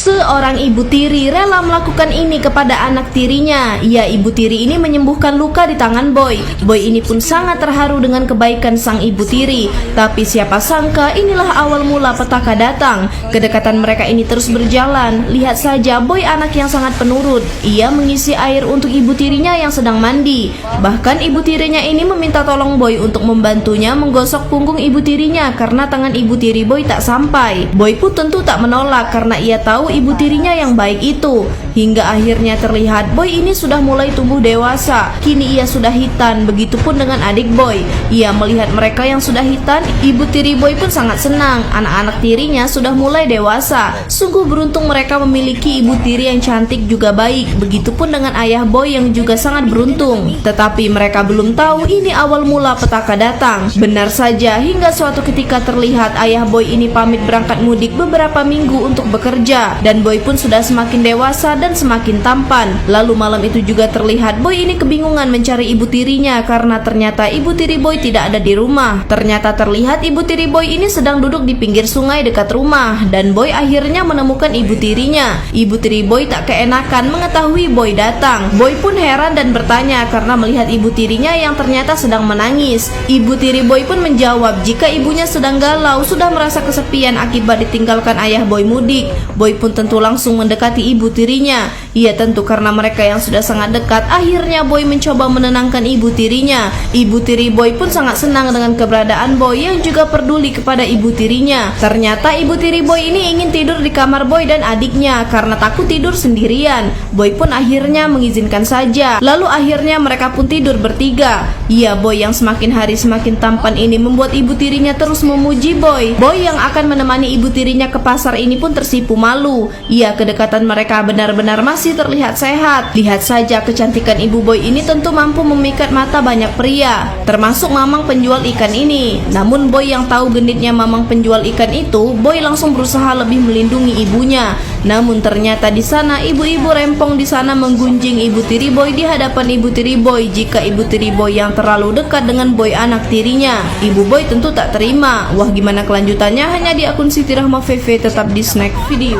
Seorang ibu tiri rela melakukan ini kepada anak tirinya. Ya, ibu tiri ini menyembuhkan luka di tangan Boy. Boy ini pun sangat terharu dengan kebaikan sang ibu tiri. Tapi siapa sangka inilah awal mula petaka datang. Kedekatan mereka ini terus berjalan. Lihat saja Boy anak yang sangat penurut. Ia mengisi air untuk ibu tirinya yang sedang mandi. Bahkan ibu tirinya ini meminta tolong Boy untuk membantunya menggosok punggung ibu tirinya karena tangan ibu tiri Boy tak sampai. Boy pun tentu tak menolak karena ia tahu ibu tirinya yang baik itu. Hingga akhirnya terlihat Boy ini sudah mulai tumbuh dewasa. Kini ia sudah hitan, begitupun dengan adik Boy. Ia melihat mereka yang sudah hitan, ibu tiri Boy pun sangat senang. Anak-anak tirinya sudah mulai dewasa. Sungguh beruntung mereka memiliki ibu tiri yang cantik juga baik. Begitupun dengan ayah Boy yang juga sangat beruntung. Tetapi mereka belum tahu ini awal mula petaka datang. Benar saja, hingga suatu ketika terlihat ayah Boy ini pamit berangkat mudik beberapa minggu untuk bekerja. Dan Boy pun sudah semakin dewasa dan semakin tampan. Lalu malam itu juga terlihat Boy ini kebingungan mencari ibu tirinya karena ternyata ibu tiri Boy tidak ada di rumah. Ternyata terlihat ibu tiri Boy ini sedang duduk di pinggir sungai dekat rumah. Dan Boy akhirnya menemukan ibu tirinya. Ibu tiri Boy tak keenakan mengetahui Boy datang. Boy pun heran dan bertanya karena melihat ibu tirinya yang ternyata sedang menangis. Ibu tiri Boy pun menjawab jika ibunya sedang galau, sudah merasa kesepian akibat ditinggalkan ayah Boy mudik. Boy pun tentu langsung mendekati ibu tirinya. Iya, tentu karena mereka yang sudah sangat dekat. Akhirnya Boy mencoba menenangkan ibu tirinya. Ibu tiri Boy pun sangat senang dengan keberadaan Boy yang juga peduli kepada ibu tirinya. Ternyata ibu tiri Boy ini ingin tidur di kamar Boy dan adiknya karena takut tidur sendirian. Boy pun akhirnya mengizinkan saja. Lalu akhirnya mereka pun tidur bertiga. Iya, Boy yang semakin hari semakin tampan ini membuat ibu tirinya terus memuji Boy. Boy yang akan menemani ibu tirinya ke pasar ini pun tersipu malu. Iya, kedekatan mereka benar-benar masih terlihat sehat. Lihat saja kecantikan ibu Boy ini tentu mampu memikat mata banyak pria, termasuk mamang penjual ikan ini. Namun Boy yang tahu genitnya mamang penjual ikan itu, Boy langsung berusaha lebih melindungi ibunya. Namun ternyata di sana ibu-ibu rempong di sana menggunjing ibu tiri Boy di hadapan ibu tiri Boy jika ibu tiri Boy yang terlalu dekat dengan Boy anak tirinya. Ibu Boy tentu tak terima. Wah, gimana kelanjutannya hanya di akun Siti Rahma VV. Tetap di Snack Video.